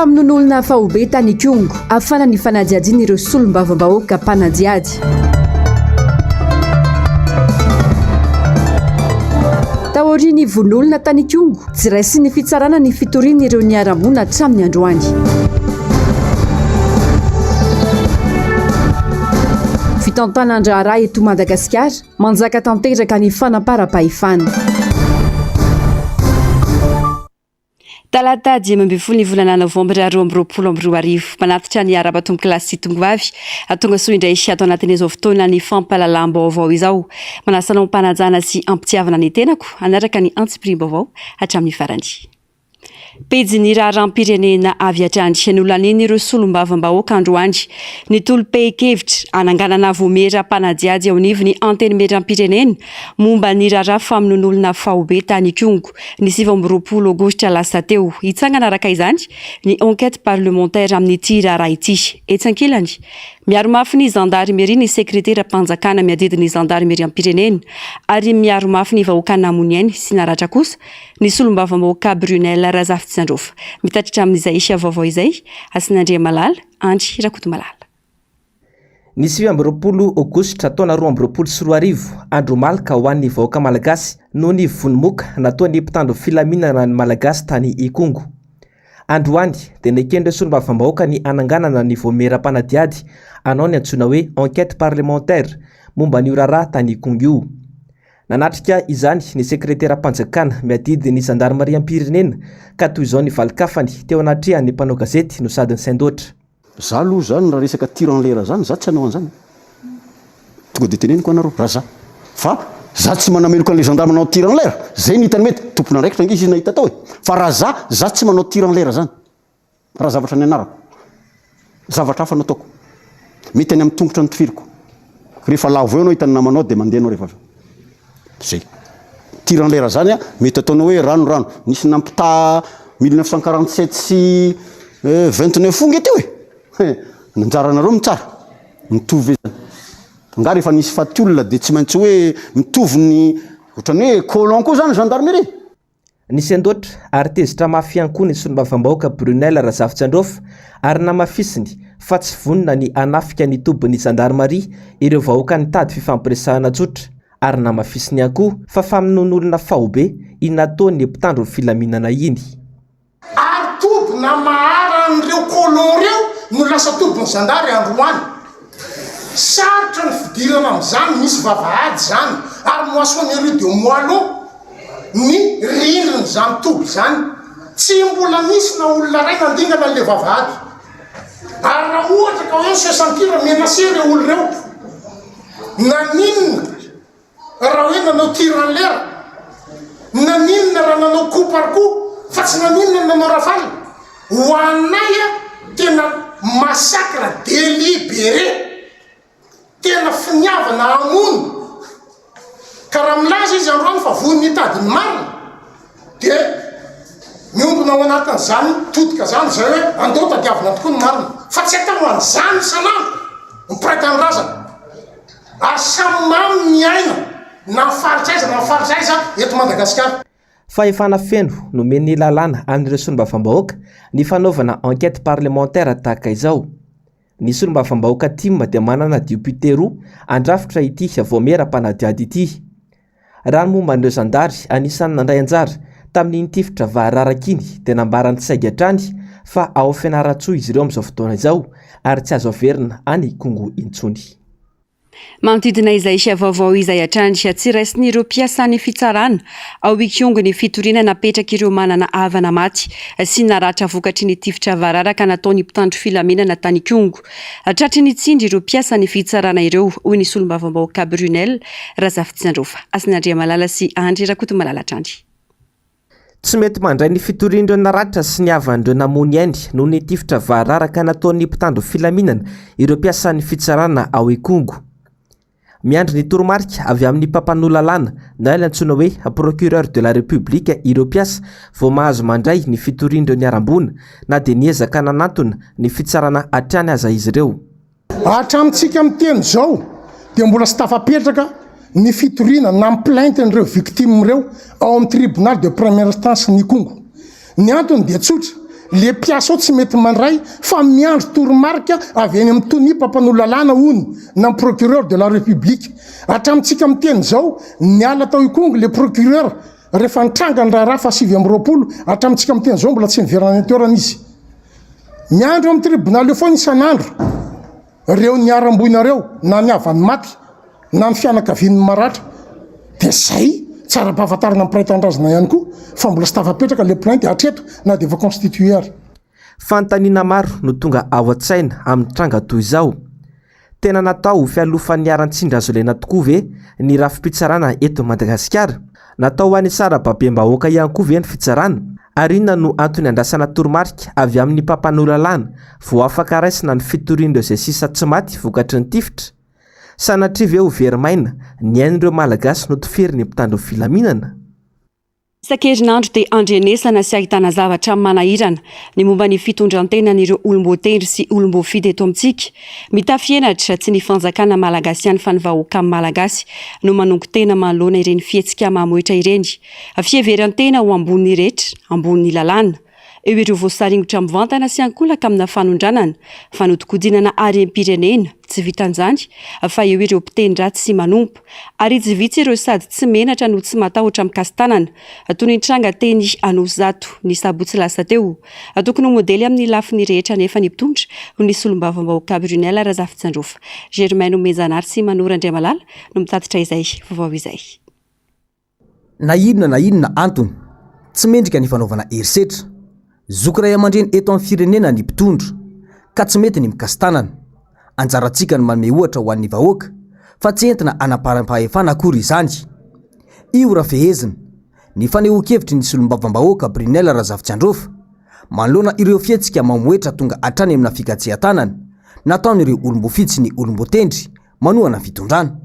famonoan'olona fahobe tany kongo afana ny fanadiadiana ireo solombavam-bahoaka mpanadiady. Taoriany von'olona tany kongo tsy raisy ny fitsarana ny fitoriana ireo niara-monina hatramin'ny androany. Fitantanandraharaha eto Madagasikara manjaka tanteraka ny fanampara-pahefana. Talata 12 volana novambra 2022 manatitra ny ara-batomboky lasy tongovavy atonga soa indray sy ato anatin'izao fotoana ny fampalalam-baovao izao manasanao mpanajana sy ampitiavana ny tenako anaraka ny antsipirim-baovao hatramin'ny farany. Pejy ny raharam-pirenena avy hatrandry nolaniny ireo solombavam-bahoaka androany ny tolo-pe-kevitra ananganana vomera mpanadiady ao nivo ny anteny meram-pirenena momba ny raharaha famonoan'olona fahobe tany kongo ny 20 aogositra lasa teo hitsangana araka izany ny enquête parlementaire amin'ity raharaha ity etsankilany miaro mafy ny gendarmerie ny sekretera mpanjakana miadidiny gendarmerie am-pirenena ary miaro mafy ny vahoaka namoniainy sy naratra kosa ny solombavam-bahoaka Brunel Razafintsandraofa mitatitra amin'izay isy vaovao izay Asinandria Malala Andry Rakoto Malala. Ny 20 aogositra taona 2024 andro malaka ho an'ny vahoaka malagasy no ny vonomoka nataony mpitandro filaminana ny malagasy tany Ikongo. Androany dia nekendro solombavam-bahoaka ny ananganana ny vomeram-panadiady anao ny antsoina hoe enquête parlementaire momba ny raharaha tany Ikongo io. Nanatrika izany ny sekretera mpanjakana miadidy ny gendarmerie am-pirenena ka toy izao ny valikafany teo anatria ny mpanao gazety no sady ny Saindoatra. Za aloha zany raha resaka tir en l'air zany za tsy hanao an'izany. Tonga dia teneniko anareo raha za. Fa za tsy manameloka an'ilay gendarme manao tir en l'air. Zay ny hitany mety tompona andraikitra angizy izy nahita tao e. Fa raha za tsy manao tir en l'air zany. Raha zavatra ny anarako. Zavatra hafa nataoko. Mety any amin'ny tongotra ny tifiriko. Rehefa lavo eo anao hitany namanao dia mandeha anao rehefa avy. Zay. Tir en l'air zany mety ataonao hoe rano. Nisy nampita 1947 sy 29 fonga teo e. Nanjaranareo mitsara. Mitovy zany. Nga rehefa nisy faty olona dia tsy maintsy hoe mitovy ny ohatrany hoe colon koa zany gendarmerie. Ny Saindoatra ary tezitra mafy koa ny solombavam-bahoaka Brunel Razafintsandraofa ary namafisiny fa tsy vonona ny anafika ny tobin'ny gendarmerie ireo vahoaka nitady fifampiresahana tsotra ary namafisiny koa fa famonoan'olona fahobe inataony mpitandro filaminana iny. Ary tobina maharan'ireo colon reo no lasa tobiny zandary androany. Sarotra ny fidirana amin'izany misy vavahady zany ary moisson rue de Moilon ny rindriny zany toby zany tsy mbola misy na olona ray nandingana an'ilay vavahady. Ary raha ohatra ka hoe sesantir menacé reo olo reo naninona raha hoe nanao tir en l'air naninona raha nanao coup par coup fa tsy naninona nanao rafale ho anay tena massacre délibéré tena finiavana amono ka raha milaza izy androany fa voniny hitady ny marina dia miombona ao anatin'izany todika zany zay hoe andao tadiavina tokoa ny marina fa tsy atao an'izany isanandro mipraika ny razana ary samy mamy ny aina na faritraiza eto Madagasikara. Fa efana feno nomeny lalàna amin'ireo solombavam-bahoaka ny fanaovana enquête parlementaire tahaka izao. Ny solombavam-bahoaka Tim dia manana député roa andrafitra ity vomeram-panadiady ity. Raha ny momba an'ireo zandary anisany nandray anjara tamin'ny nitifitra vahararankiny dia nambarany tsy saika hatrany fa ao fianaratsoa izy ireo amin'izao fotoana izao ary tsy azo averina any Kongo intsony. Manodidina izay isy vaovao izay hatrandry tsy raisiny ireo mpiasany fitsarana ao Ikongo ny fitoriana napetraka ireo manana havana maty sy naratra vokatry ny tifitra vararaka nataony mpitandro filaminana tany Kongo. Tratry ny tsindry ireo mpiasany fitsarana ireo hoy ny solombavam-bahoaka Brunel Razafintsandraofa. Asinandria Malala sy Andry Rakoto Malala Atrandry. Tsy mety mandray ny fitorian'ireo naratra sy ny havan'ireo namony ainy noho ny tifitra vararaka nataony mpitandro filaminana ireo mpiasany fitsarana ao Ikongo. Miandry ny toromarika avy amin'ny mpampanolalalana na ilay antsoina hoe procureur de la République ireo mpiasa vao mahazo mandray ny fitorian'ireo niarambona na dia niezaka nanantona ny fitsarana hatrany aza izy ireo. Hatramintsika amin'ny teny zao dia mbola sy tafapetraka ny fitoriana na plainte n'ireo victime ireo ao amin'ny tribunal de première instance ny Kongo. Ny antony dia tsotra le mpiasa ao tsy mety mandray fa miandro toromarika avy eny amin'ny tonipampan'olalàna ony na procureur de la république hatramitsika miteny zao niala tao ikongo le procureur rehefa nitranga ny raha fa 720 hatramitsika miteny zao mbola tsy niverana toerana izy miandro amin'ny tribunal eo foana isan'andro reo niaram-boinareo na ny avany maty na ny fianakavian'ny maratra de zay tsara mpahafantarana amin'ny praitandrazana ihany koa fa mbola sy tafapetraka le plainte hatreto na de va constitué ary fantaniana maro no tonga ao an-tsaina amin'ny tranga toy izao tena natao fialofan'ny aran-tsindra azo lena tokoa ve ny rafi-pitsarana eto Madagasikara natao any sara babem-bahoaka ihany koa ve ny fitsarana ary inona no antony andrasana toromarika avy amin'ny mpampan'olalàna vao afaka raisina ny fitorian'ireo izay sisa tsy maty vokatry ny tifitra sanatria ve ho verimaina ny ain'ireo malagasy no toferiny mpitandro filaminana Isan-kerinandro dia andrenesana sy ahitana zavatra manahirana ny momba ny fitondran-tenan'ireo olom-boatendry sy olom-boafidy eto amintsika mitafienatra tsy ny fanjakana malagasy ihany fa ny vahoaka amin'ny malagasy no manongo tena manoloana ireny fihetsika mamoetra ireny fieveran-tena ho ambony rehetra ambony lalàna eo ireo voasaringotra mivantana sy ankolaka amina fanondranana fanodikodinana harem-pirenena tsy vitan'izany fa eo ireo mpitendry sy manompo ary tsy vitsy ireo sady tsy menatra no tsy matahotra mikasitanana toy ny tranga teny Anosy Zato ny sabotsy lasa teo tokony ho modely amin'ny lafiny rehetra nefa ny mpitondra ho nisy olombavambahoaka Brunel Razafintsanjofa Germain Omenjanary sy Manora Andriamalala no mitatitra izay vovao izay na inona antony tsy mendrika ny fanaovana herisetra zoky ray aman-dreny eto amin'ny firenena ny mpitondra ka tsy mety ny mikasitanana anjarantsika ny manome ohatra ho an'ny vahoaka fa tsy entina anaparam-pahefana akory izany io raha fehezina ny fanehoan-kevitry ny solombavambahoaka Brunel Razafintsanjofa manoloana ireo fihetsika mamoetra tonga hatrany amina fikatsihan-tanana nataon'ireo olom-boafidy sy ny olom-boatendry manohana fitondrana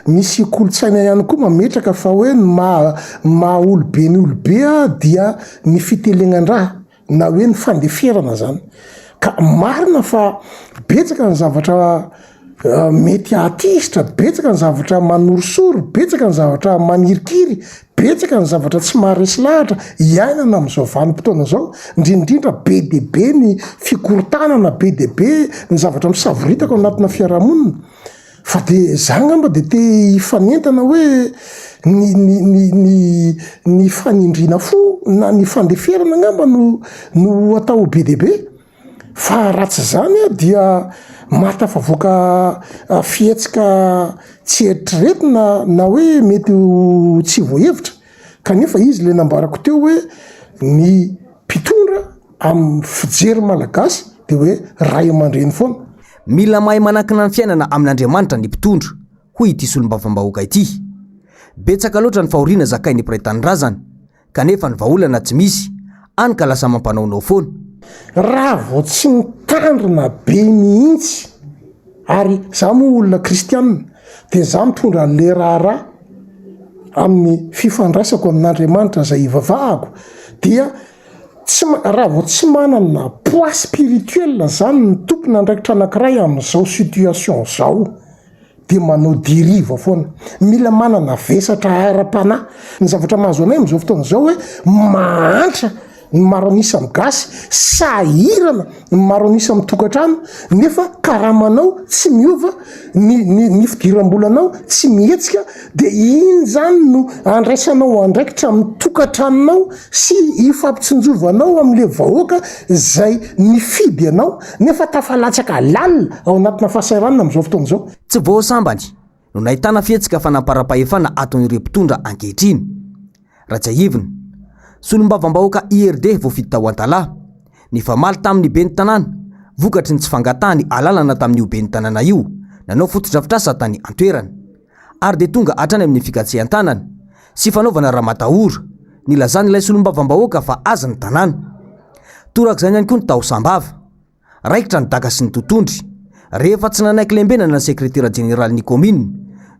misy kolotsaina ihany koa mametraka fa hoe maha olobe ny olobe dia ny fitelengan-draha na hoe ny fandeferana zany ka marina fa betsaka ny zavatra mety atisitra betsaka ny zavatra manorisoro betsaka ny zavatra manirikiry betsaka ny zavatra tsy maharesy lahatra iainana amin'izao vanim-potoana zao indrindrindra be deaibe ny fikorontanana be deaibe ny zavatra misavoritako anatina fiarahamonina fa de zangamba de te hifanentana hoe ny fanindrina fo na ny fandeferana ngamba no atao be deaibe fa ratsy zany dia matafavoaka fihetsika tsy eritreretina na hoe mety tsy voahevitra kanefa izy le nambarako teo hoe ny mpitondra amin'ny fijery malagasy de hoe ray aman-dreny foana mila mahay manakina ny fiainana amin'Andriamanitra ny mpitondra hoy ity solombavambahoaka ity betsaka loatra ny fahoriana zakain'ny praitandrazana kanefa ny vahaolana tsy misy any ka lasa mampanaonao foana raha vao tsy mitandrina be mihitsy ary za moa olona kristianina de za mitondra le raharaha amin'ny fifandraisako amin'Andriamanitra zay ivavahako dia raha vao tsy manana poids spirituel zany ny tompony andraikitra anankiray amin'izao situation zao de manao diriva foana mila manana vesatra ara-panahy ny zavatra mahazo anay amin'izao fotoana zao hoe mahantra ny maro anisa amin'ny gasy sahirana ny maro anisa amin'ny tokantrano nefa karaha manao tsy miova ny fidiram-bolanao tsy mihetsika de iny zany no andraisanao andraikitra amin'ny tokantranonao sy ifampitsinjovanao amin'le vahoaka zay nifidy anao nefa tafalatsaka lalina ao anatina fahasahiranana amin'izao fotoana zao tsy voasambany no nahitana fihetsika fanampara-pahefana aton'ireo mpitondra ankehitriny Rajaivina solombavambahoaka IRD voafidy tao an-talahy ny famaly tamin'ny ben'ny tanàna vokatry ny tsy fangatahany alalana tamin'io ben'ny tanàna io nanao fotodrafitrasa tany antoerana ary de tonga hatrany amin'ny fikatsihan-tanana sy fanaovana raha matahora nilazan'ilay solombavambahoaka fa aza ny tanàna torak'izany ihany koa ny taho-sambava raikitra ny daka sy ny totondry rehefa tsy nanaiky lembenana ny sekretera jeneraly ny komina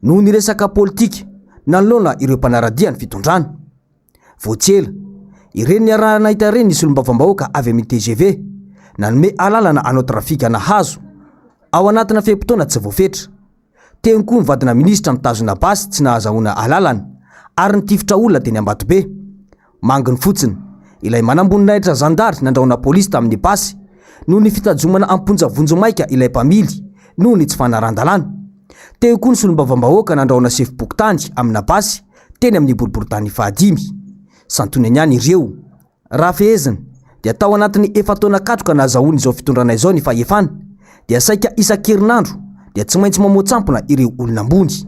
noho ny resaka politika nanoloana ireo mpanaradia ny fitondrana voatsela ireny ny arahana hita ireny ny solombavambahoaka avy amin'ny TGV nanome alalana anao trafika na hazo ao anatina fehim-potoana tsy voafetra teny koa mivadina minisitra mitazona basy tsy nahazahoana alalana ary nitifitra olona teny Ambatobe manginy fotsiny ilay manamboninaitra zandary nandraona polisy tamin'ny pasy noho ny fitajomana amponjavonjomaika ilay mpamily noho ny tsy fanaran-dalàna. Teo koa ny solombavambahoaka nandraona sefibokitany amina pasy teny amin'ny boriboritany fahadimy. Santony ihany ireo. Raha fehezina dia tao anatin'ny efa taona katroka nahazahoany izao fitondrana izao ny fahefana dia saika isan-kerinandro dia tsy maintsy mamoatsampona ireo olona ambony.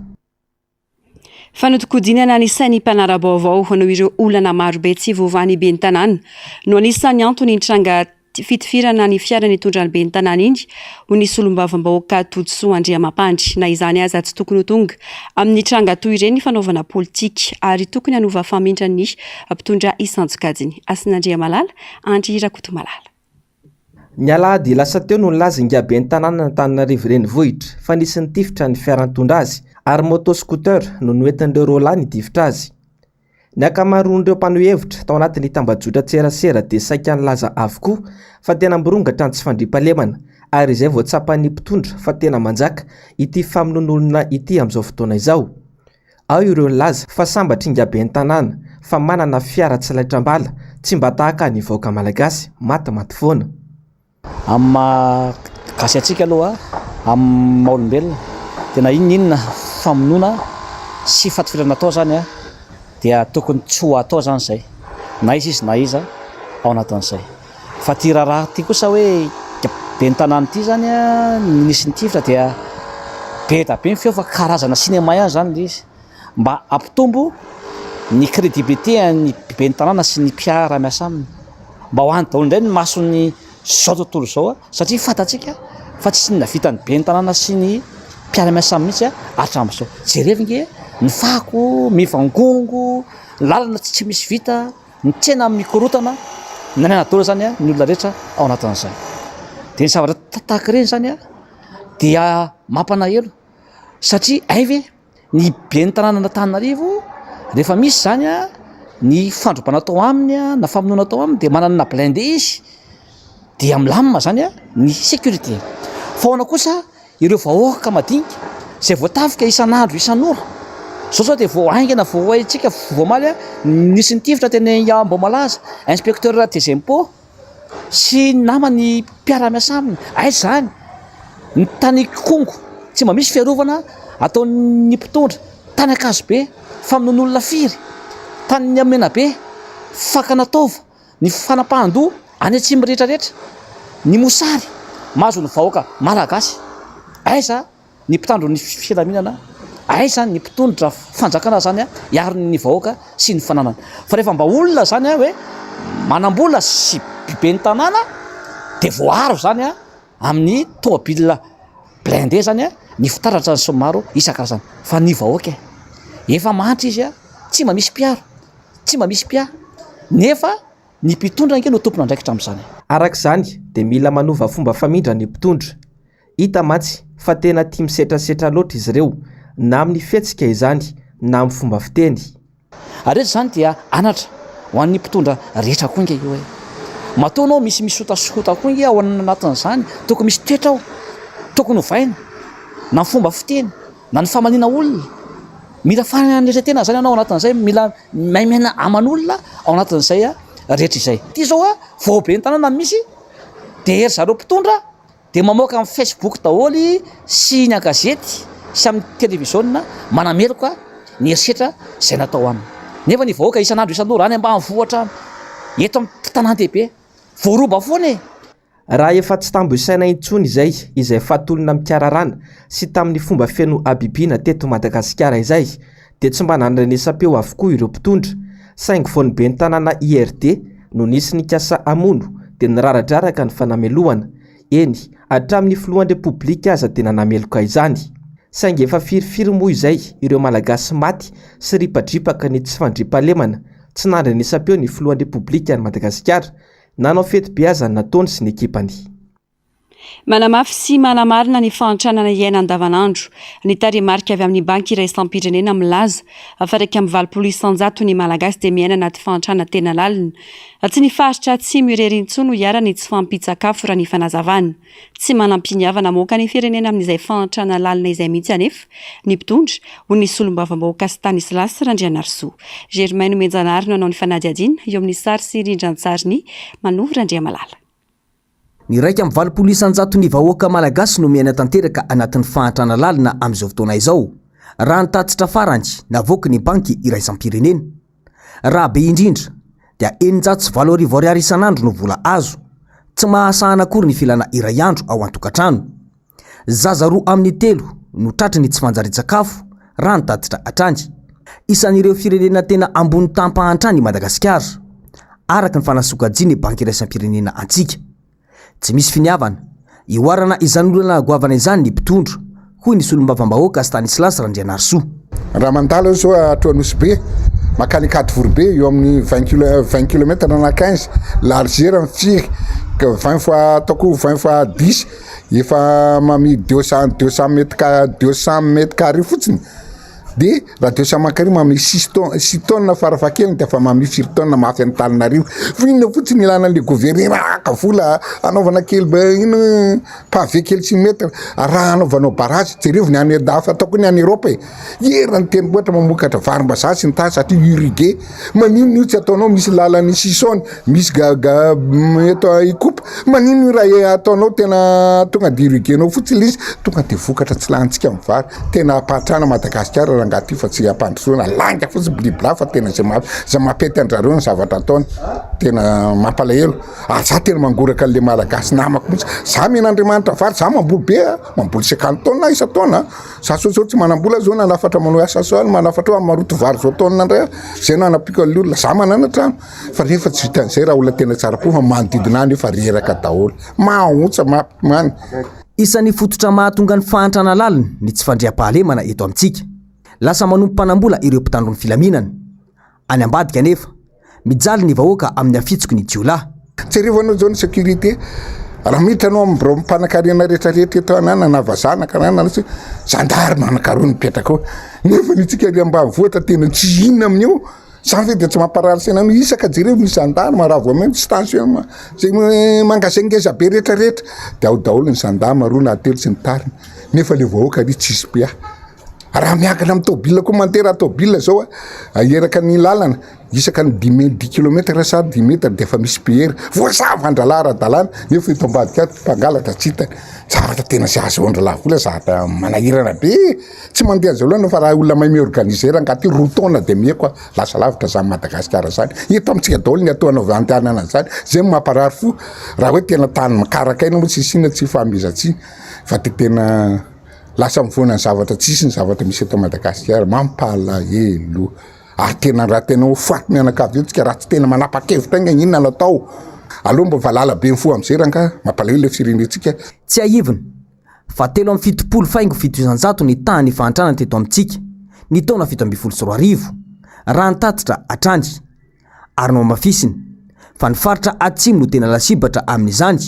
Fanotokodiana anisan'ny mpanara-baovao ho anao ireo olana marobe tsy voavany ben'ny tanàna no anisan'ny antony nitranga fitifirana ny fiarany tondra ny ben'ny tanàna iny ho ny solombavambahoaka Tojosoa Andriamampandry na izany aza tsy tokony ho tonga amin'ny tranga toy ireny ny fanaovana politika ary tokony hanova famindrany mpitondra isanjokajiny. Asin'Andriamalala, Andry Rakotomalala. Ny alahady lasa teo no nilaza inga ben'ny tanàna Antananarivo renivohitra fa nisy nitifitra ny fiarantondra azy ary motoscooter no noentin'ireo rola nitifitra azy. Ny akamaroan'ireo mpanohevitra tao anatin'ny tambajotra tserasera dia saika nilaza avokoa fa tena mirongatra ny tsy fandriampahalemana ary izay voatsapan'ny mpitondra fa tena manjaka ity famonoan'olona ity amin'izao fotoana izao. Ao ireo nilaza fa sambatra inga ben'ny tanàna fa manana fiara tsy laitram-bala tsy mba tahaka ny vahoaka malagasy maty foana. Amma gasy atsika aloha amin'ny maolombelona tena inona famonoana sy fatifirana atao zany dia tokony tsy ho atao zany zay na izy na iza ao anatin'izay. Fa ty raharaha ty kosa hoe ben'ny tanàna ty zany nisy nitifitra dia be da be ny feo fa karazana sinema ihany zany le izy mba ampitombo ny crédibilité ny ben'ny tanàna sy ny mpiara miasa aminy mba ho any daholo indray ny mason'ny zao tontolo zao satria fatatsika fa tsy na vitany ben'ny tanàna sy ny mpiara-miasa mihitsy hatramin'izao. Jerevy ny fako mivangongo lalana tsy misy vita ny tsena mikorotana nanana daholo zany ny olona rehetra ao anatin'izay. Dia ny zavatra tahaka ireny zany dia mampalahelo satria ay ve ny ben'ny tanàna Antananarivo rehefa misy zany ny fandrompana atao aminy na famonoana atao aminy dia manana blindé izy dia milamina zany ny sécurité. Faona kosa ireo vahoaka madinika izay voatafika isan'andro isan'ora zao dia vao aingana vao haitsika vao maly nisy nitifitra teny Amboamalaza inspecteur des impôts sy namany mpiara-miasa aminy ay zany ny tany Kongo tsy mba misy fiarovana ataon'ny mpitondra tany Akazobe famonoan'olona firy tany Amenabe Fakanatova ny fanapahan-doha any atsimo rehetrarehetra ny Mosary mahazo ny vahoaka malagasy aiza ny mpitandro ny filaminana aiza ny mpitondra fanjakana zany iaro ny vahoaka sy ny fananana. Fa rehefa mba olona zany hoe manam-bola sy ben'ny tanàna dia voaro zany amin'ny tômôbila blindé zany ny fitaratra ny somaro isan-karazany. Fa ny vahoaka efa mantra izy tsy mba misy mpiaro tsy mba misy mpia nefa ny mpitondra no tompona andraikitra amin'izany. Arak'izany dia mila manova fomba famindra ny mpitondra. Hita matsy fa tena tia misetrasetra loatra izy ireo na amin'ny fihetsika izany na amin'ny fomba fiteny. Ary zany dia anatra ho an'ny mpitondra rehetra koa inge io hoe matoa anao misy sotasota koa inge ao anatin'izany tokony misy toetra ao tokony hovaina na ny fomba fiteny na ny famanina olona mila faneretena zany anao ao anatin'izay mila maimena aman'olona ao anatin'izay rehetra izay. Ty zao vao ben'ny tanàna misy dia hery zareo mpitondra dia mamoaka amin'ny Facebook daholy sy ny gazety sy amin'ny télévision manameloka ny herisetra izay natao aminy. Nefa ny vahoaka isan'andro isan'ora any ambanivohitra eto amin'ny tanàn-dehibe voaroba foana raha efa tsy tambo isaina intsony izay fatolona mikararana sy tamin'ny fomba feno abibiana teto Madagasikara izay dia tsy mba nandranesam-peo avokoa ireo mpitondra saingy voan'ny ben'ny tanàna IRD no nisy nikasa amono dia niraradraraka ny fanamelohana eny hatramin'ny filohan'ny repoblika aza dia nanameloka izany. Saingy efa firifiry moa izay ireo malagasy maty sy ripadripaka ny tsy fandriampahalemana tsy nandrenesam-peo ny filohan'ny repoblika ny Madagasikara nanao fety be aza ny nataony sy ny ekipany. manamafy sy manamarina ny fahantrana iaina andavanandro ny taremarika avy amin'ny banky iray isam-pirenena milaza afaraka amin'ny 20% ny malagasy dia miaina anaty fahantrana tena lalina tsy ny faritra tsy mirerintsony no iarany tsy fampitsakafo raha ny fanazavana tsy manampiniavana moka ny firenena amin'izay fahantrana lalina izay mihitsy anefa ny mpitondra ho ny solombavam-bahoaka Stanislas Randrianarso. Germaine Menjanary no anao ny fanadihadiana eo amin'ny sary sy rindran-tsariny Manovo Randriamalala. Ny raika amin'ny 20% ny vahoaka malagasy no miaina tanteraka anatin'ny fahantrana lalina amin'izao fotoana izao raha nitatitra farany navoaka ny banky iray isam-pirenena. Raha be indrindra dia 780 ariary isan'andro no vola azo, tsy mahasahana akory ny filana iray andro ao an-tokatrano. Zaza roa amin'ny 3 no tratry ny tsy fanjary-tsakafo raha nitatitra hatrany. Isan'ireo firenena tena ambony tampahantrany i Madagasikara araka ny fanasokajiany banky iray isam-pirenena antsika. Tsy misy finiavana ioarana izany olana goavana izany ny mpitondra hoy ny solombavam-bahoaka Stanislas Randrianarso. Raha mandalo zao Atoanosy be makany Katovorobe eo amin'ny 20 km na 15 largeur mifiry 20 fois ataoko 20 fois 10 efa mami 200 mètres carrés fotsiny. De raha 200 mètres carrés mami 6 tonnes farafakely dia fa mami 4 tonnes mafy Antananarivo. Finna fotsiny ilana le gouvernement ka vola anaovana kely ino pavé kely sy mètre raha anaovanao barrage jerevony any dafa ataoko ny any Europe yerany teniboatra mamokatra varimbazaha sy ny tasy satria irrigué manino tsy ataonao misy lalany sisony misy gaga eto ikopa manino raha ataonao tena tonga de irriguénao fotsiny izy tonga de vokatra tsy lantsika amin'ny vary tena patrana Madagasikara rangaty fa tsy ampandrosoana langa fotsy blibla fa tena za mapety andrareo ny zavatra ataony tena mampalahelo za tena mangoraka le malagasy namako mihitsy za men'Andriamanitra vary za mamboly be mamboly 50 taona isa-taona za soso tsy manambola zao nanafatra manao asa soaly manafatra maroto vary zao taona ndray zay nanapika le olona za manana trano fa rehefa tsy vitan'izay raha olona tena tsara po fa manodidina any efa reraka daholo mahontsa mapimany. Isan'ny fototra mahatonga ny fahantrana lalina ny tsy fandriam-pahalemana eto amintsika. Lasa manompo mpanambola ireo mpitandro ny filaminana. Any ambadika anefa mijaly ny vahoaka amin'ny afitsoko ny jiolahy. Tserevanao zao ny sécurité raha miditranao amin'ny mpanankarena rehetrarehetra eto anana na vazanaka anana zandary manankareo nipetraka ao nefa nitsika ry ambanivohitra tena tsy inona amin'io zany ve dia tsy mamparary saina no isaka jereo misy zandary maravo aminy station zay mangasaingeza be rehetrarehetra dia ao daholo ny zandary roa na telo sy ny tariny nefa le vahoaka ry tsisy be raha miakatra amin'ny tôbila koa mantera tôbila zao aeraka ny lalana isaka ny 10 km sa 10 mètres dia fa misy PR voasava andralara dalana nefa ito ambadika mpangalatra tsita zavatra tena sy azo andrala vola zavatra manahirana be tsy mandeha zao loha fa raha olona mahay miorganiser angaty rotaona dia mieko lasa lavitra zany Madagasikara zany eto amintsika daholo ny ataonao vantanana zany zay mamparary fo raha hoe tena tany makarakaina moa tsy sina tsy famizatsy fa tena lasa mivoana ny zavatra tsisy ny zavatra misy eto Madagasikara mampalahelo tena raha tena ho faty mianakavyetsika raha tsy tena manapa-kevitra inga inona natao aloha mba valala be mifo amin'izay ranka mampalahelo le firenetsika. Tsy aivina fa 770 faingo 700 ny tany fahantrana teto amintsika ny taona 2024 raha nitatitra hatrany ary no mafisiny fa ny faritra atsimo no tena lasibatra amin'izany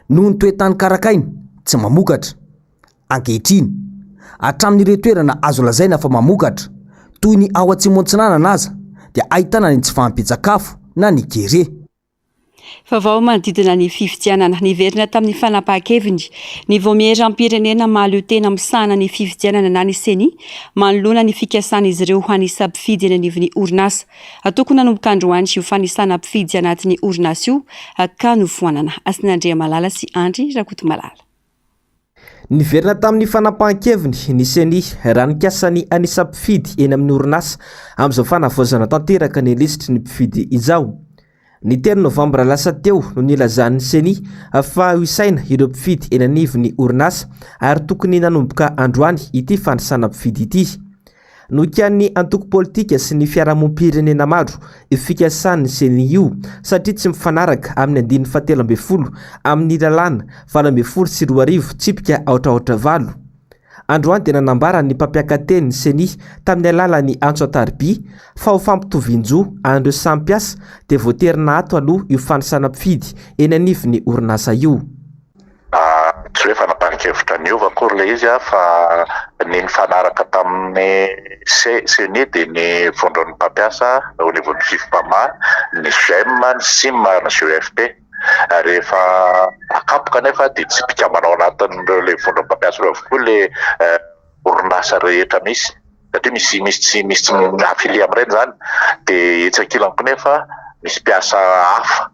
noho ny toetany karakaina tsy mamokatra. Ankehitriny hatramin'ireo toerana azo lazaina fa mamokatra toy ny ao Atsimo-Antsinanana aza dia ahitana ny tsy fahampian-tsakafo na ny gere. Vaovao manodidina ny fifidianana niverina tamin'ny fanapahan-keviny ny voamieram-pirenena mahaleo tena misahana ny fifidianana na ny seni manoloana ny fikasana izy ireo ho anisa mpifidy eny anivon'ny orinasa atokony nanomboka androany io fanisana mpifidy anatin'ny orinasa io ka nofoanana Asin'Andriamalala sy Andry Rakotomalala. Niverina tamin'ny fanapahan-keviny ny seni raha nikasany anisa mpifidy eny amin'ny orinasa amin'izao fanavaozana tanteraka ny lisitry ny mpifidy izao. Ny 3 Novambra lasa teo no nilazan'ny seni fa isaina ireo mpifidy eny anivon'ny orinasa ary tokony nanomboka androany ity fanisana mpifidy ity. Nokian'ny antoko politika sy ny fiarahamonimpirenena maro fikasany seni io satria tsy mifanaraka amin'ny 17 amin'ny lalàna 20 sy 20 tsipika aotraotra 7. Androany dia nanambara ny mpampiakateny seni tamin'ny alalan'ny Antso Atarby fa ho fampitovinjo andreo samy mpiasa dia voaterina ato aloha io fanisana mpifidy eny anivon'ny orinasa io. hoe fanapahan-kevitra niova akory le izy fa ny nifanaraka tamin'ny CNI dia ny fondron'ny mpampiasa au niveau ny FIFPAMA, ny GEM, ny SIM, ny GEFP. Rehefa akapoka nefa dia tsy mpikambanao anatin'ireo fondron'ny mpampiasa ireo avokoa le orinasa rehetra misy. Satria misy tsy afili amin'ireny zany dia etsakilany koa nefa misy mpiasa hafa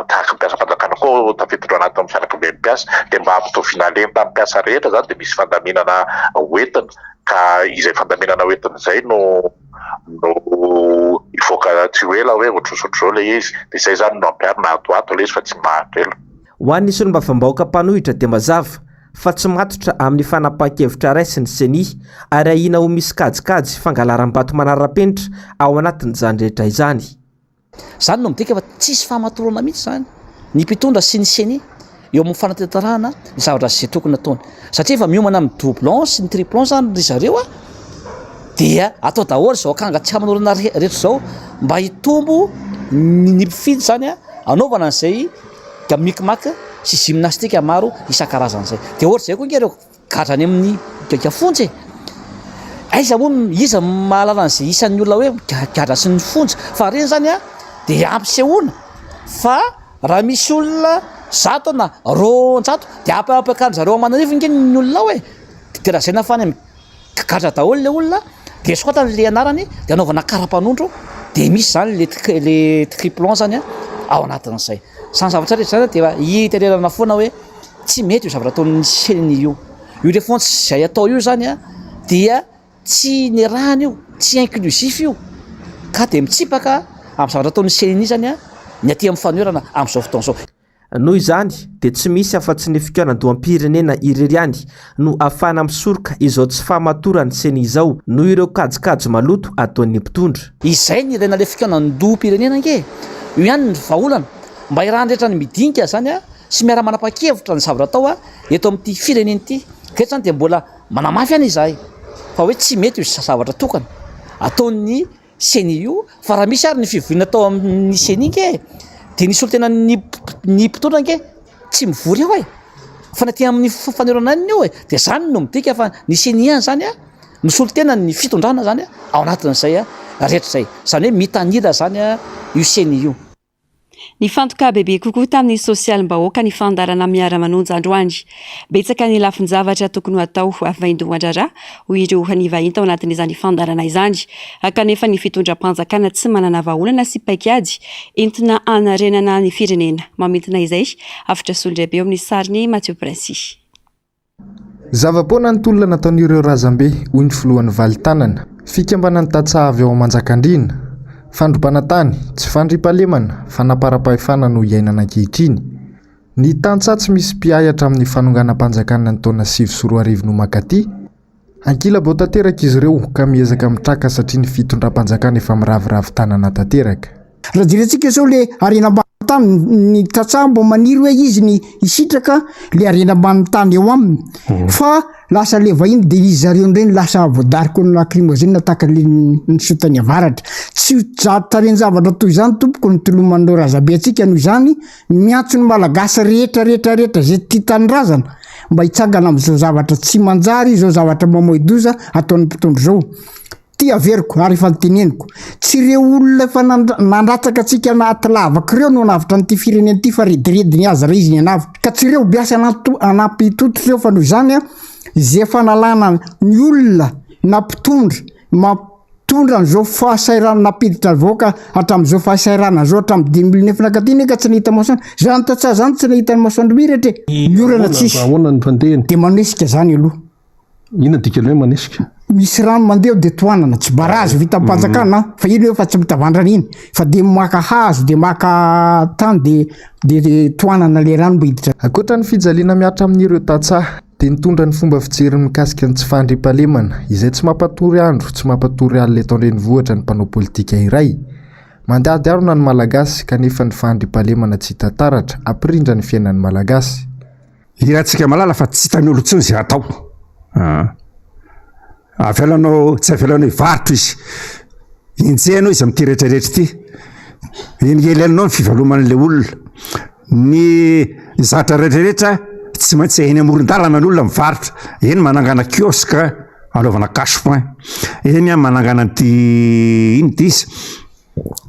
tahaka mpiasa fanjakana koa tafiditra anaty amin'ny fianakavian'ny mpiasa dia mba hampitoviana aleny tamin'ny mpiasa rehetra zany dia misy fandaminana hoentina ka izay fandaminana hoentina izay no ivoaka tsy ho ela hoe ohatrosotr'izao le izy dia izay zany no ampiarina atoato le izy fa tsy mahatrela. Ho an'ny solombavambahoaka mpanohitra dia mazava fa tsy matotra amin'ny fanapahan-kevitra raisiny CNI ary ahina ho misy kajikajy fangalaram-bato manara-penitra ao anatin'izany rehetra izany. Zany no midika fa tsisy fahamatorana mihitsy zany ny mpitondra sy ny CNI eo amin'ny fanatetarana ny zavatra izay tokony ataony satria efa miomana amin'ny doublon sy ny triplon zany ry zareo dia atao daholo zao akanga tsy hamanorana rehetra zao mba hitombo ny mpifidy zany anaovana an'izay gamikimaky sy gymnastika maro isan-karazany zay dia ohatra zay koa ngereo gadrany amin'ny gafontsy aiza moa iza mahalala an'izay isan'ny olona hoe gadra sy ny fontsy fa reny zany dia ampisehoana fa raha misy olona 100 na 200 dia ampakany zareo amanarivo nge ny olona hoe dia raha zay nafany gadra daholo le olona dia sokatany le anarany dia anaovana kara-panondro dia misy zany le triplon zany ao anatin'izay sany zavatra rehetra zany dia hitererana foana hoe tsy mety io zavatra ataon'ny CNI io le fontsy izay atao io zany dia tsy ny rahany io tsy inclusif io ka dia mitsipaka amin'ny zavatra ataon'ny CNI zany ny aty amin'ny fanoerana amin'izao fotoan'izao. Noho izany dia tsy misy afa-tsy ny fikaonan-doam-pirenena irery ihany no ahafahana misoroka izao tsy fahamatorany CNI izao noho ireo kajikajy maloto ataon'ny mpitondra. Izay ny ilaina le fikaonan-doam-pirenena nge io ihany ny vahaolana mba irahan'ny rehetra ny midinika zany sy miara manapa-kevitra ny zavatra atao eto amin'ity firenena ity ketra zany dia mbola manamafy any izahay fa hoe tsy mety io zavatra tokana ataon'ny CNI io fa raha misy ary ny fivoina atao amin'ny CNI nge dia nisy olo tena ny mpitondra nge tsy mivory eo fa naty amin'ny fanerana any io dia zany no midika fa ny CNI any zany nisy olo tena ny fitondrana zany ao anatin'izay rehetra zay zany hoe mitanila zany io CNI io. Ny fantoka bebe kokoa tamin'ny sosialim-bahoaka ny fandarana miara-manonja androany. Betsaka ny lafin-javatra tokony atao avaindohan-draharaha ho ireo hanivahiny tao anatin'izany fandarana izany. Kanefa ny fitondram-panjakana tsy manana vahaolana sy paikady entina hanarenana ny firenena. Mamintina izay afatra solondrabe eo amin'ny sariny Mathieu Princy. Zava-poana ny tolona nataon'ireo razambe hoy ny filohan'ny valitanana fikambanany tatsaha avy ao Manjakandriana. Fandrom-panatany tsy fandriam-pahalemana fanapara-pahefana no iainana ankehitriny. Ny tantsatsy misy mpiahatra amin'ny fanonganam-panjakana ny taona 2024 no makaty. Ankilabao tanteraka izy ireo ka miezaka mitraka satria ny fitondram-panjakana efa miravoravo tanana tanteraka. Raha jerentsika izao le arena ambany tany ny tatsaha mbo maniry hoe izy ny isitraka le arena ambany tany eo aminy fa lasa le vahiny dia izy zareo ndreny lasa voadariko ny lacrymogène nataka le ny sotany avaratra tsy tareny zavatra toy izany tompoko ny toloman'ireo razabe antsika noho izany miantso ny malagasy rehetra zay tia tanyrazana mba hitsangana amin'izao zavatra tsy manjary izao zavatra mamoidoza ataon'ny mpitondro zao. Tia averiko ary efa nyteneniko tsy ireo olona efa nandratsaka antsika anaty lavaka ireo no navitra nyity firenena ity fa redirediny azy raha izy ny anavitra ka tsy ireo biasa anampy tototra ireo fa noho izany izay fanalana ny olona nampitondra mampitondra n'izao fahasairana napiditra vahoaka hatramin'izao fahasairana zao hatramin'ny 2009 nakatiny ka tsy nahita masoandro zany tatsaha zany tsy nahita ny masoandro miretra miorana tsisy dia manesika zany aloha. Ina dikany hoe manesika misy rano mandeha dia toanana tsy barazy vita mpanjakana fa ino efa tsy mitavandrana iny fa dia maka hazo dia maka tany dia toanana le rano mba hiditra. Ankoatra ny fijaliana miatra amin'ireo tantsaha dia nitondra ny fomba fijery mikasika ny tsy fandriam-pahalemana izay tsy mampatory andro tsy mampatory alina eto an-drenivohitra ny mpanao politika iray. Mandadiarona ny malagasy kanefa ny fandriam-pahalemana tsy hita taratra ampirindra ny fiainan'ny malagasy. Irahantsika malala fa tsy hitany olo intsony izay atao. Avelanao tsy avelanao varotra izy injehanao izy amin'ity rehetrarehetra ity eny elanao ny fivaloman'ilay olona ny zatra rehetrarehetra tsy maintsy eny amoron-dalana ny olona mivarotra eny manangana kiosque anaovana cache-point eny a manangana ty ino ty izy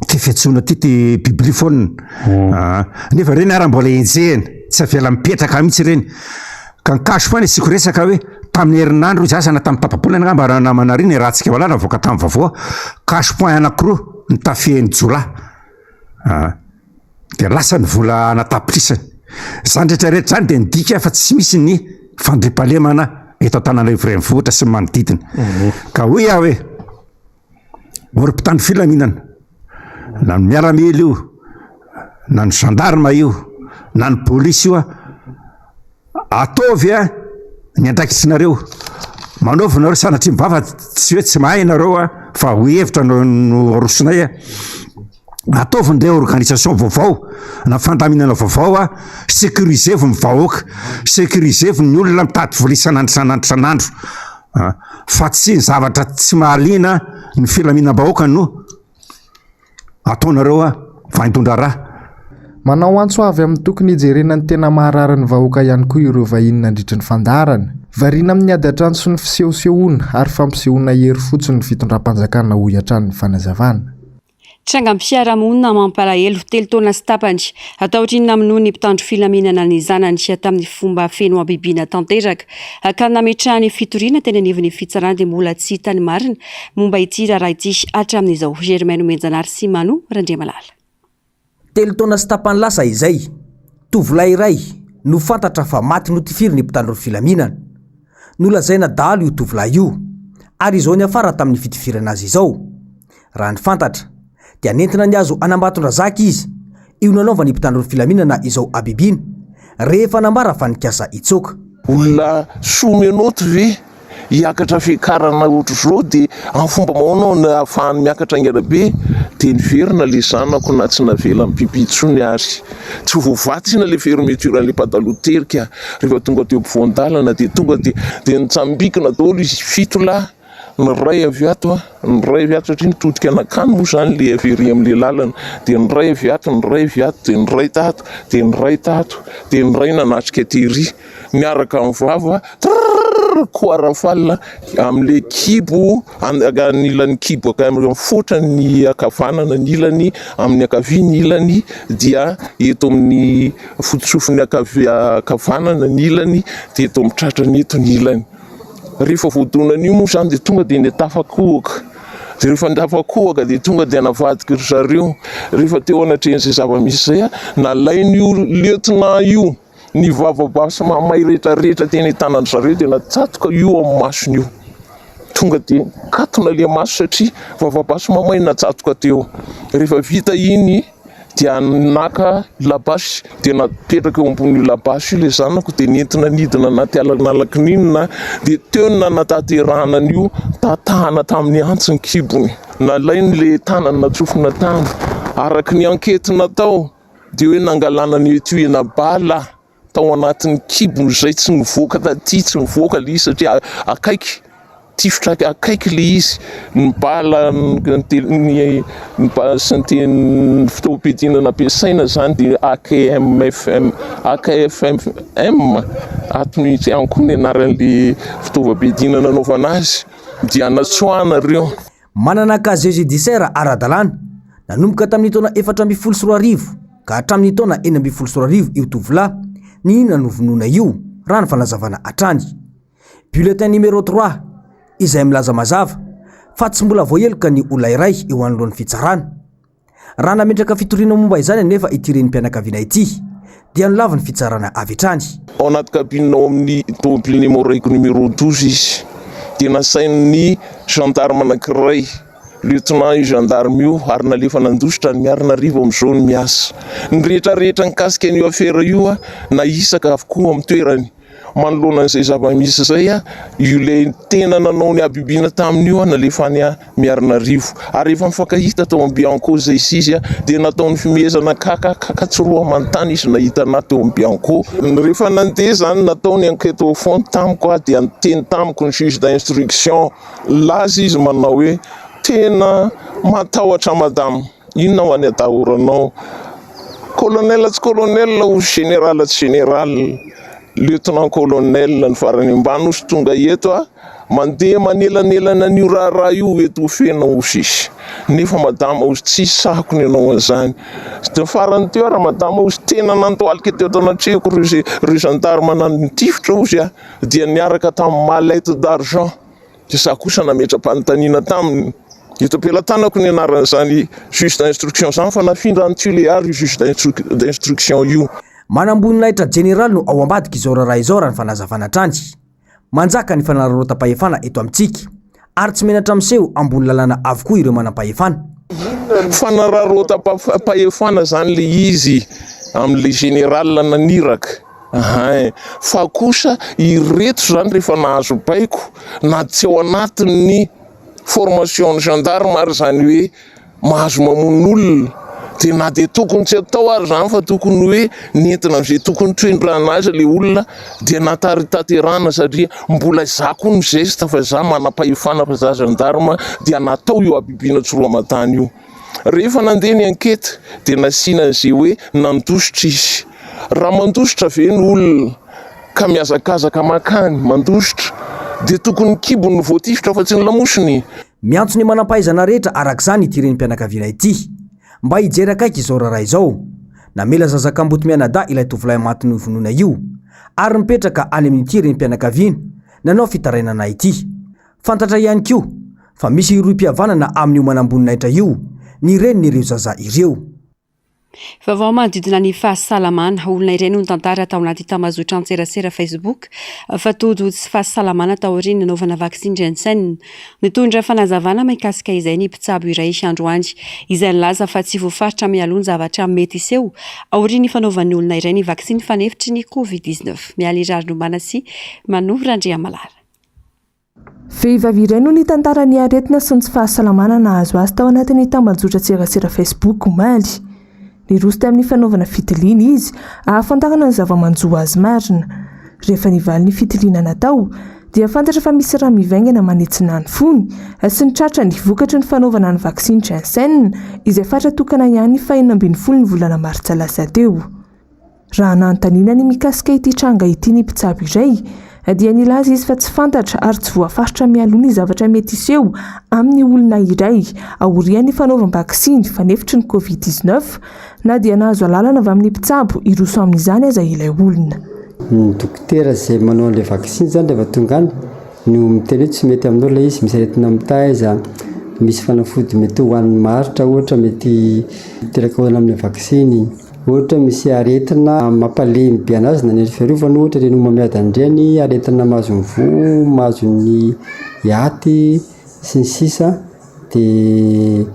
ty fiantsoana ty ty bibliphone nefa reny ara mbola enjehany tsy avela mipetraka mihitsy reny ka ny cache-point isiko resaka hoe tamin'ny herinandro izy asana tamin'ny tapabolana angamba namana reny rahantsika valana voaka tamin'ny vavoa cache-point anankiroa ny tafihan'ny jola dia lasa ny vola anatapitrisany zany rehetrarehetra zany dia nidika fa tsy misy ny fandriampahalemana eto an-tananarivo renivohitra sy ny manodidina ka hoy aho hoe orim-pitandro filaminana na ny miaramila io na ny gendarme io na ny polisy io ataovy ny andraikisinareo manaovy nareo sanatria mivava tsy hoe tsy mahay nareo fa ho hevitra no arosonay ataovy ndray organisation vaovao na fandaminana vaovao sécurisez-vous ny vahoaka sécurisez-vous ny olona mitady vola isanandro fa tsy ny zavatra tsy mahaliana ny filaminam-bahoaka no ataonareo vaintondra raha manao antso avy amin'ny tokony hijerenany tena maharary ny vahoaka ihany koa ireo vahiny nandritry ny fandarana variana amin'ny ady atrano sy ny fisehosehoana ary fampisehoana hery fotsiny ny fitondram-panjakana hoy hatrany ny fanazavana tranga mpiara-monina mampalahelo telo taona sy tapany ataotrinona amin'ny ny mpitandro filaminana ny zanany sy tamin'ny fomba feno ambibiana tanteraka ka nametrahany fitoriana teny anivon'ny fitsarana dia mbola tsy hitany marina momba ity raha ity hatramin'izao Germaine Menjanary sy Mano Randriamalala telo taona sy tapany lasa izay tovolahy iray no fantatra fa maty notifiry ny mpitandro filaminana nolazaina dahalo io tovolahy io ary izao ny afara tamin'ny fitifirana azy izao raha ny fantatra dia nentina ny azo anambatondra zaka izy io nanaova ny mpitandro filaminana izao abibiny rehefa nambara fa nikasa itsoka olona somenoto ve hiakatra fikarana ohatro zao dia amin'ny fomba maonao na ahafahany miakatra angelabe dia niverina le zanako na tsy navela mipipitsony ary tsy voavatsy na le fermeturan'le pataloha terika rehefa tonga teo ampovoan-dalana dia tonga dia nitsambikina daholo izy fitola ny ray avy ato ny ray avy ato satria nitodika anakany moa zany le avery amin'le lalana dia ny ray avy ato ny ray avy ato dia ny ray tato dia ny ray tato dia ny ray nanatrika tery miaraka amin'ny vava koarafalina amin'le kibo anilan'ny kibo amin'ny fotrany akavanana ny ilany amin'ny akavia ny ilany dia eto amin'ny fototsofony akavanana ny ilany dia eto amin'ny tratrany eto ny ilany rehefa voadonan'io moa zany dia tonga dia netafakohaka dia rehefa nitafakohaka dia tonga dia navadiky ry zareo rehefa teo anatrehan'izay zava-misy zay nalain'io lieutenant io ny vavabasy mamay rehetrarehetra teny tanany zareo dia natsatoka io amin'ny masony io tonga dia katona le maso satria vavabasy mamay natsatoka teo rehefa vita iny dia naka labasy dia napetraka eo ambony labasy io le zanako dia nentina nidina anaty alanalaky ninona dia teo ny nanatanterahana an'io tatahana tamin'ny antsy ny kibony nalainy le tanany natsofina tany araky ny ankety natao dia hoe nangalana ny etuena bala tao anatin'ny kibony zay tsy nivoaka taty tsy nivoaka le izy satria akaiky tifitra akaiky le izy ny bala ny fitaovam-piadinana nampiasaina zany dia AKFM atony ankoa ny anaran'le fitaovam-piadinana anaovana azy dia natsoahana reo manana casier judiciaire ara-dalàna nanomboka tamin'ny taona 440 ka hatramin'ny taona 440 io tovolahy ny inona no vonoina io raha ny fanazavana hatrany bulletin numéro 3 izay milaza mazava fa tsy mbola voaheloka ny olona iray eo anoloan'ny fitsarana raha nametraka fitoriana momba izany anefa ity reny mpianakaviana ity dia nolava ny fitsarana avy hatrany ao anaty kabinao amin'ny tomobile numéro 12 izy dia nasain'ny gendarme anankiray lieutenant io gendarme io ary nalefa nandositra ny miarinarivo amin'izao ny miasa ny rehetrarehetra nikasika an'io afera io na isaka avokoa amin'ny toerany manoloana an'izay zava-misy zay io le tena nanao ny abibina tamin'io nalefa any miarinarivo ary efa mifankahita tao amin'ny Bianco zay izy dia nataony fimezana kakatsoroa manontany izy nahita anaty teo amin'ny Bianco rehefa nandeha zany nataony enquête au fond tamiko dia niteny tamiko ny juge d'instruction laza izy manao hoe tena matahotra madame inona ho any atahoranao colonel tsy colonel ou général tsy général lieutenant colonel ny farany ambany osy tonga eto a mandeha manelanelana an'io raha io eto fena osisy nefa madama osy tsy sakony ianao an'izany de farany teo raha madama osy tena nantoalika teo tanatrehako ry gendarme nanitifitra osy a dia niaraka tamin'ny mallette d'argent de za kosa nametra-panontaniana taminy eto ampelantanako ny anaran'izany juge d'instruction zany fa nafindra ny tuléar io juge d'instruction io. Manamboninaitra general no ao ambadika izao raha izao raha ny fanazavana trany manjaka ny fanararota-pahefana eto amintsika ary tsy menatra miseho ambony lalàna avokoa ireo manam-pahefana. Fanararota-pahefana zany le izy amin'le général naniraka fa kosa ireto zany rehefa nahazo baiko na tsy ao anatin'ny formation gendarme ary zany hoe mahazo mamon'olona de na de tokony tsy atao ary zany fa tokony hoe nentina am'izay tokony toendrana azy le olona dia nataritanterana satria mbola za koa ny geste fa za manam-pahefana fa za gendarme dia natao io abibina tsoroamatany io. Rehefa nandeha ny ankety dia nasiana an'izay hoe nandositra izy raha mandositra ve ny olona ka miazakazaka makany mandositra dia tokony kibony voatifitra fa tsy ny lamosiny. Miantso ny manam-pahaizana rehetra arak'izany ity renim-pianakaviana ity mba hijery akaiky izao raha izao namela zazakamboty mianada ilay tovolahy matin'ny vonoina io ary mipetraka any amin'ity renim-pianakaviana nanao fitarainana ity. Fantatra ihany koa fa misy roim-pihavanana amin'io manamboninaitra io ny renin'ireo zaza ireo. Vaovao manodidina ny fahasalamana olona iray no nitantara tao anaty tambazotra an-tserasera Facebook fa todo tsy fahasalamana tao aoriana nanaovana vaksiny Janssen. Nitondra fanazavana mikasika izay ny mpitsabo iray Androany izay nilaza fa tsy voafaritra mialony zavatra mety iseho aoriany fanaovan'ny olona iray ny vaksiny fanefitry ny Covid-19. Mialy Rarinombana sy Manovra Andriamalara. Vehivavy iray no nitantara ny aretina sy ny tsy fahasalamana nahazo azy tao anatin'ny tambazotra an-tserasera Facebook omaly. Niroso tamin'ny fanaovana fitiliana izy ahafantarana ny zava-manjoa azy marina. Rehefa nivaly ny fitiliana natao dia fantatra fa misy raha mivaingana manitsina ny fony sy ny tratra ny vokatry ny fanaovana ny vaksiny Janssen izay fatra tokana ihany 2024 ny volana Martsa lasa teo. Raha nanontaniana ny mikasika ity tranga ity ny mpitsabo iray dia nilaza izy fa tsy fantatra ary tsy voafaritra mialony zavatra mety iseho amin'ny olona iray aorian'ny fanaovam-vaksiny fanefitry ny Covid-19 na dia nahazo alalana avy amin'ny mpitsabo iroso amin'izany aza ilay olona. Ny dokotera izay manao an'ilay vaksiny zany rehefa tonga any no miteny hoe tsy mety amin'olona izy misy aretina mitaiza misy fanafody mety hoan'ny maritra ohatra mety teraka hoana amin'ny vaksiny ohatra misy aretina mampalemy be anazy na ny fiarovana ohatra reny mamiadan-dreny aretina mahazo ny vo mahazo ny yaty sy ny sisa dia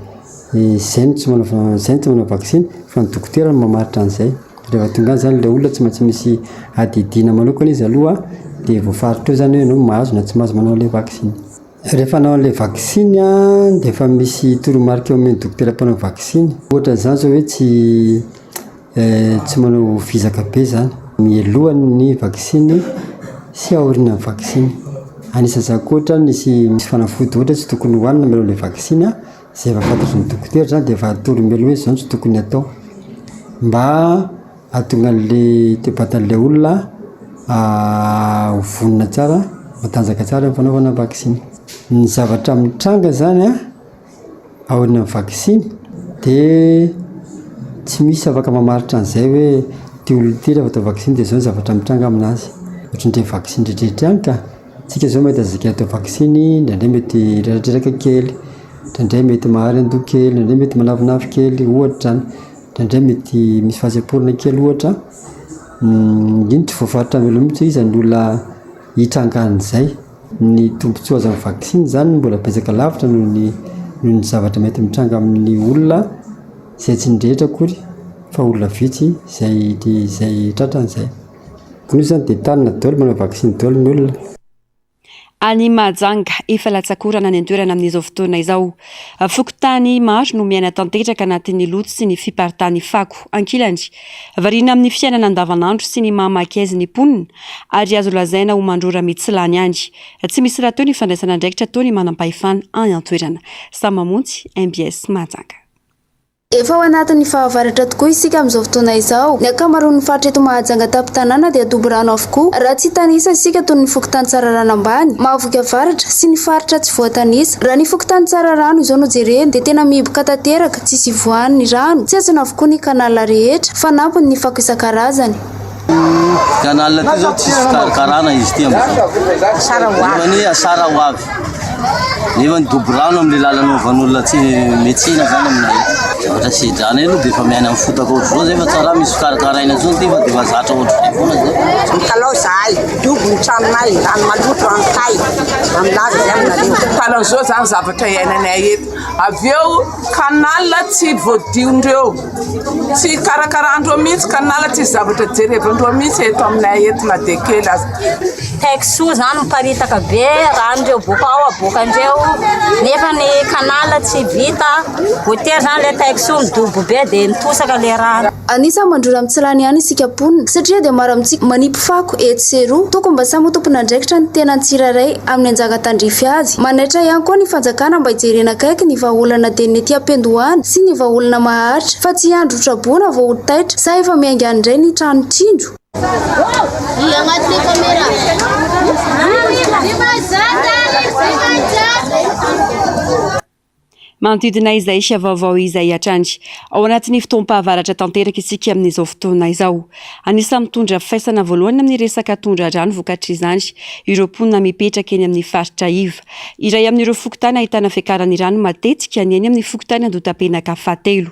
izay no tsy manao vaksiny fa ny dokotera no mamaritra an'izay. Rehefa tonga any zany ilay olona tsy maintsy misy adidina manokana izy aloha dia voafaritra eo zany hoe ianao mahazo na tsy mahazo manao ilay vaksiny. Rehefa anao an'ilay vaksiny dia efa misy toromarika eo amin'ny dokotera mpanao vaksiny ohatra zany zao hoe tsy manao vizaka be zany mielohan'ny ny vaksiny sy aoriana ny vaksiny. Anisan'izany koa ohatra misy fanafody ohatra tsy tokony hohanina mialoha ilay vaksiny izay efa fantatry ny dokotera zany dia efa atoro mialoha hoe izao tsy tokony atao mba hahatonga an'ilay toe-batan'ilay olona hovonina tsara matanjaka tsara ny fanaovana vaksiny. Ny zavatra mitranga zany aoriana ny vaksiny dia tsy misy afaka mamaritra an'izay hoe ty olona ty rehefa atao vaksiny dia izao ny zavatra mitranga aminazy ohatran'ireny vaksiny rehetrarehetra ihany ka tsika zao mahita zaka atao vaksiny indraindray mety reratreraka kely indraindray mety mahary an-doha kely indraindray mety manavinavy kely ohatra zany indraindray mety misy fahasemporana kely ohatra iny tsy voafaritra mialoha mihitsy izy ny olona hitrangan'izay. Ny tombontsoa azo amin'ny vaksiny zany mbola betsaka lavitra noho ny zavatra mety mitranga amin'ny olona izay tsy nidrehetra akory fa olona vitsy izay tratran'izay. Koa zany dia tanina daholo manao vaksiny daholo ny olona. Any Mahajanga efa latsakorana ny antoerana amin'izao fotoana izao. Fokontany maro no miaina tanteraka anatin'ny loto sy ny fiparitany fako ankilany. Variana amin'ny fiainana andavanandro sy ny mahamake ny mponina ary azo lazaina ho mandrora mitsilany ihany. Tsy misy raha teo ny fandraisana andraikitra tao ny manam-pahefana any antoerana. Samamontsy MBS Mahajanga. Efa ao anatin'ny fahavaratra tokoa isika amin'izao fotoana izao. Ny ankamaroan'ny faritra eto Mahajanga tampon-tanàna dia dobo rano avokoa. Raha tsy tanisa isika toy ny fokontany tsara rano ambany, Mahavoky avaratra sy ny faritra tsy voatanisa. Raha ny fokontany tsara rano izao no jerena dia tena mihiboka tanteraka, tsisy ivoan'ny rano, tsy azona avokoa ny kanala rehetra, fanampiny ny fako isan-karazany. Kanala ty zao tsisy fikarakarana izy ty amin'ny asara ho avy. Nefa ny dobo rano amin'ny lalana van'olona tsy metsina zany aminay. Zavatra sedrana aloha dia efa miaina amin'ny fotaka ohatry zao zay fa tsara misy fikarakaraina zao ty fa dia efa zatra ohatry zay foana zao. Kalao zahay, dobo ny tranonay, rano maloto ranonkay, amilaza zay aminareo. Kalan'izao zany zavatra iainanay eto. Avy eo kanala tsy voadion'ireo, tsy karakarandreo mihitsy kanala tsy zavatra jerevandreo mihitsy eto aminay eto na dia kely azy. Texo zany miparitaka be ranondreo boka ao abokandreo nefa ny kanala tsy vita voatery zany le texo midobo be dia mitosaka le rano. Anisany mandrora amin'ny tsilany ihany isika ponina satria dia maro amintsika manipy fako eto sy eroa. Tokony mba samy tompona andraikitra ny tena ny tsiraray amin'ny anjaga tandrify azy. Manaitra ihany koa ny fanjakana mba hijerena akaiky ny vahaolana teny ety am-pendohany sy ny vahaolana maharitra fa tsy andro traboana vao taitra sa efa miainga andray ny trano trindro. Manodidina izay sy vaovao izay atrandry ao anatin'ny fotoam-pahavaratra tanteraka isika amin'izao fotoana izao. Anisany mitondra faisana voalohany amin'ny resaka tondra-drano vokatr'izany ireo mponina mipetraka eny amin'ny faritra Iva. Iray amin'ireo fokontany ahitana fiakarany rano matetika ny eny amin'ny fokontany Andotapenaka fahatelo.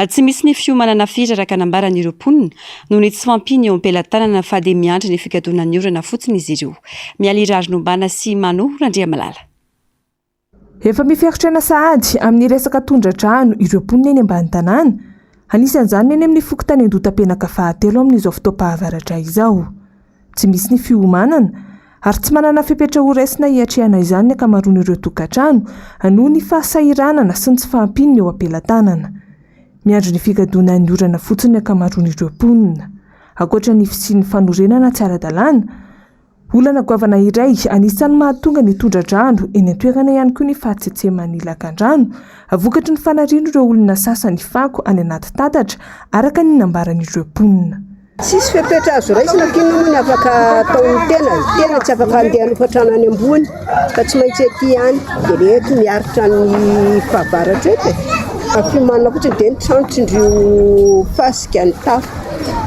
Tsy misy ny fiomanana firy araka nambaran'ireo mponina noho ny tsy fampiny eo am-pelatanana fa dia miandry ny fikadonan'ny orana fotsiny izy ireo. Mialy Rajinombana sy Mano Randriamalala. Efa mifiarotrana sahady amin'ny resaka tondra-drano ireo mponina eny ambany tanàna. Anisan'izany eny amin'ny fokontany Andotapenaka fahatelo amin'izao fotoam-pahavaratra izao. Tsy misy ny fiomanana ary tsy manana fepetra ho raisina hiatrehana izany ny ankamaroan'ireo tokantrano noho ny fahasahiranana sy ny tsy fahampiany eo am-pelatanana. Miandry ny fikadonan'ny orana fotsiny ny ankamaroan'ireo mponina. Ankoatra ny fisian'ny fanorenana tsy ara-dalàna, olana goavana iray anisan'ny mahatonga ny tondra-drano eny an-toerana ihany koa ny fahatsetseman'ny lakan-drano, vokatry ny fanariana ireo olona sasany fako any anaty tatatra araka ny nambaran'ireo mponina. Tsisy fepetra azo raisina kinona ny afaka ataon'ny tena tsy afaka handeha nofatrano any ambony fa tsy maintsy ety ihany dia reheto miaritra ny fahavaratra eto. Afiomanana fotsiny dia nitranotrindrio fasika ny tafo.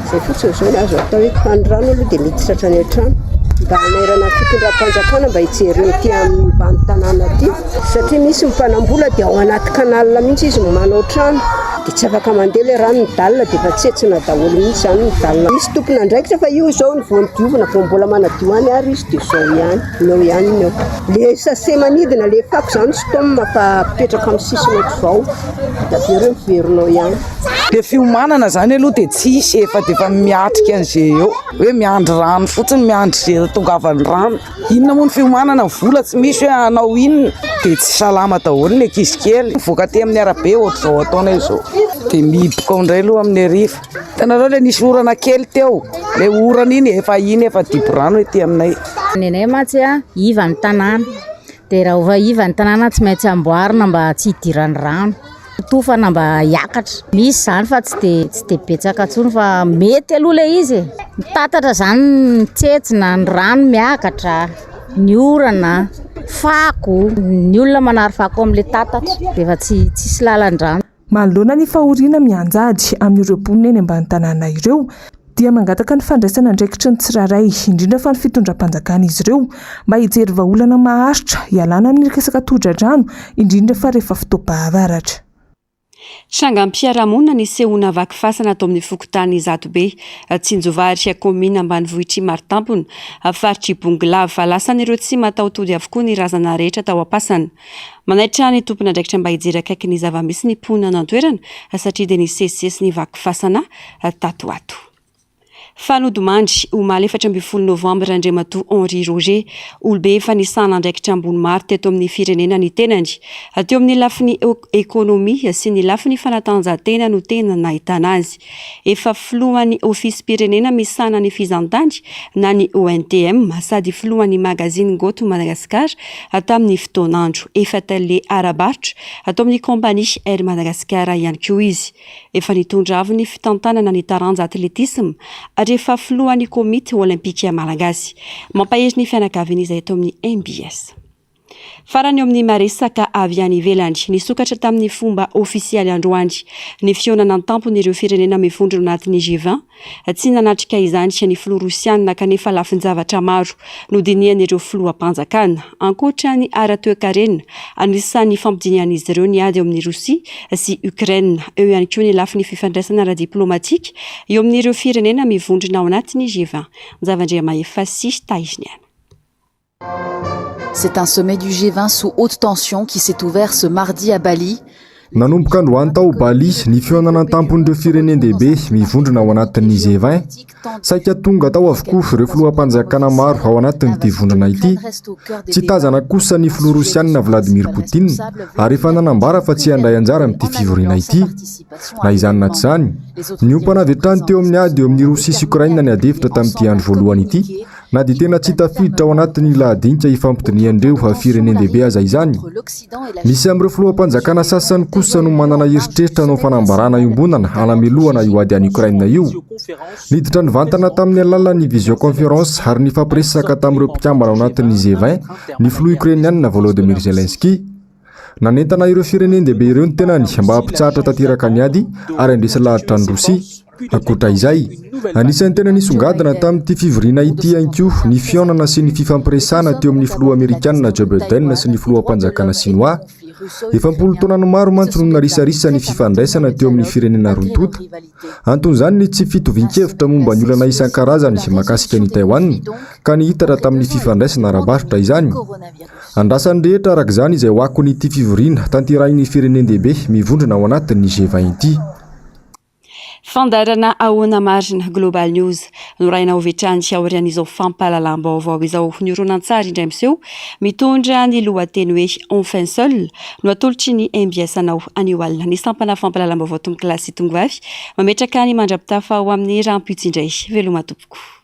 Izay fotsiny izao ny azo atao hoe fanirano aloha dia miditra ny an-trano. Mba hanerana fitondram-panjakana mba hijerena ety amin'ny ambany tanàna aty satria misy mpanambola dia ao anaty kanala mihitsy izy manao trano dia tsy afaka mandeha le rano ny dalina dia efa tsetsina daholo mihitsy zany ny dalina. Misy tompona andraikitra fa io izao ny vao nidiovina vao mbola manadio any ary izy dia izao ihany ineo ihany ineo. Le sase manidina le fako zany sy tomma fa petraka amin'ny sisiny ohatr'izao da vereo miverinao ihany. Dia fiomanana zany aloha dia tsisy efa dia efa miatrika an'izay eo hoe miandry rano fotsiny miandry zay tongavan'ny rano. Inona moa ny fiomanana vola tsy misy hoe anao inona dia tsy salama daholo ny ankizy kely. Voaka ty amin'ny arabe ohatr'izao ataona izao dia mihiboka ao indray aloha amin'ny ariva. Hitanareo le nisy orana kely teo, le orana iny efa dibo rano ety aminay. Nenay matsy iva ny tanàna dia raha ova iva ny tanàna tsy maintsy amboarina mba tsy hidiran'ny rano. Tofana mba hiakatra. Misy zany fa tsy dia betsaka tsony fa mety aloha le izy. Tatatra zany tsetsina ny rano miakatra, ny orana, fako, ny olona manary fako amin'le tatatra dia efa tsisy lalan-drano. Manoloana ny fahoriana mianjady amin'ireo mponina eny ambany tanàna ireo dia mangataka ny fandraisana andraikitry ny tsiraray indrindra fa ny fitondram-panjakana izy ireo mba hijery vahaolana maharitra hialana amin'ny resaka tondra-drano indrindra fa rehefa fotoam-pahavaratra. Trangam-piarahamonina ny sehoana vaky fasana atao amin'ny fokontany Zatobe, Tsinjovary komina ambanivohitry Maritampona, faritry Bonglava lasan'ireo tsy mataotody avokoa ny razana rehetra tao am-pasana. Manaitra ny tompona andraikitra mba hijery akaiky ny zava-misy ny mponina nantoerana satria dia nisesisesy ny vaky fasana tato ato. Fanodomandry omaly 7 novambra Andriamatoa Henri Roger olobe efa nisana andraikitra ambony maro teto amin'ny firenena ny tenany ateo amin'ny lafiny ekonomia sy ny lafiny fanatanjahantena no tena nahitana azy efa filohan'ny ofisy pirenena misana ny fizantany na ny ONTM sady filohan'ny magazine Goto Madagasikara atao amin'ny fotoanandro efa tele arabaritra atao amin'ny kompania Air Madagasikara ihany koa izy efa nitondra avy ny fitantanana ny taranja atletisme rehefa filohan'ny komity olimpika malagasy mampahery ny fianakaviana izay atao amin'ny MBS. Farany amin'ny maresaka avy any ivelany nisokatra tamin'ny fomba ofisialy androany ny fionana tampon'ireo firenena mifondro anatin'ny G20 tsy nanatrika izany ny filoha Rosiana kanefa lafin-javatra maro nodinian'ireo filoham-panjakana ankoatra ny ara-toe-karena anisan'ny fampidinian'izy ireo ny ady eo amin'ny Rosia sy Ukraine eo ihany koa ny lafiny fifandraisana ara-diplomatika eo amin'ireo firenena mivondrona ao anatin'ny G20 Zavandriamahefa sy Taizniana. C'est un sommet du G20 sous haute tension qui s'est ouvert ce mardi à Bali. Nanomboka androany tao Bali ny fionana tampon'ireo firenendehibe mivondrona ao anatin'ny G20 saika tonga tao avokoa ireo filoham-panjakana maro ao anatin'ity vondrona ity tsy tazana kosa ny filoha Rosiana Vladimir Poutine ary efa nanambara fa tsy handray anjara amin'ity fivoriana ity na izany na tsy izany ny ompana avy hatrany teo amin'ny ady eo amin'ny Rosia sy Ukraine ny adefitra tamin'ity andro voalohany ity na dia tena tsy tafiditra ao anatin'ny lahadinika ifampidinian'ireo firenendehibe aza izany misy amin'ireo filoham-panjakana sasany kosa no manana heritreritra hanao fanambarana iombonana hanamelohana io ady any Ukraine io niditra ny vantana tamin'ny alalan'ny visioconférence ary ny fampiresaka tamin'ireo mpikambana ao anatin'ny G20 ny filoha Ukrainiana Volodymyr Zelensky nanentana ireo firenendehibe ireo ny tenany mba hampitsahatra tanteraka ny ady ary andresa lahatra ny Rosia. Ankoatra izay anisan'ny tena nisongadina tamin'ity fivoriana ity ihany koa ny fionana sy ny fifampiresahana teo amin'ny filoha Amerikanina Joe Biden sy ny filoham-panjakana Sinoa efa 10 taona maro mantsy no narisarisa ny fifandraisana teo amin'ny firenena rontota anton'izany ny tsy fitovian-kevitra momba ny olana isan-karazany mahakasika ny Taiwan ka ny hitatra tamin'ny fifandraisana arabaritra izany andrasany rehetra araka izany izay hoako nyity fivoriana tanterahin'ny firenendehibe mivondrona ao anatin'ny G20 ity. Fandarana ahoana marina Global News noraina ho vetrany aorian'izao fampahalalam-baovao izao nioronantsara indray miseho mitondra ny lohateny hoe enfin seul no atolotry ny MBS anao anio alina ny sampana fampahalalam-baovao tomoklasy tongavy mametraka ny mandrapitafa ao amin'ny rampitsindray veloma tompoko.